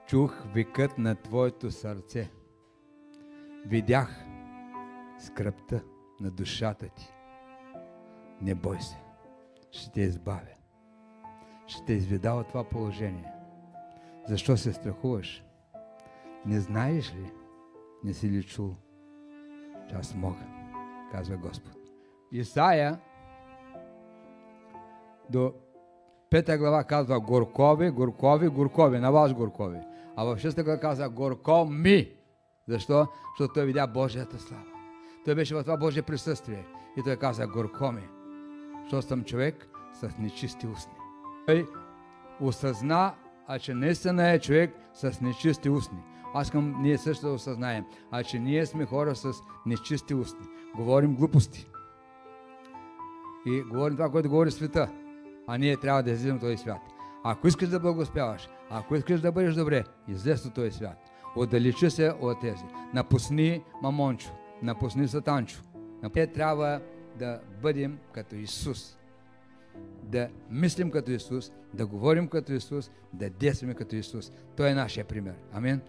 Чух викът на твоето сърце. Видях скръбта на душата ти. Не бой се. Ще те избавя. Ще те изведа от това положение. Защо се страхуваш? Не знаеш ли? Не си ли чул? Че аз мога, казва Господ. Исаия до 5 глава казва горкови, горкови, горкови, на вас горкови. А в 6 глава казва горко ми. Защо? Защото той видя Божията слава. Той беше в това Божие присъствие. И той каза горко ми. Защото съм човек с нечисти устни. Той осъзна, че наистина е човек с нечисти устни. Аз искам ние също да осъзнаем, че ние сме хора с нечисти устни. Говорим глупости. И говорим това, което говори света. А ние трябва да излизаме от този свят. Ако искаш да благоуспяваш, ако искаш да бъдеш добре, излез от този свят. Отдалечи се от тези. Напусни мамончо, напусни сатанчо. Ние трябва да бъдем като Исус. Да мислим като Исус, да говорим като Исус, да действаме като Исус. Той е нашия пример. Амин.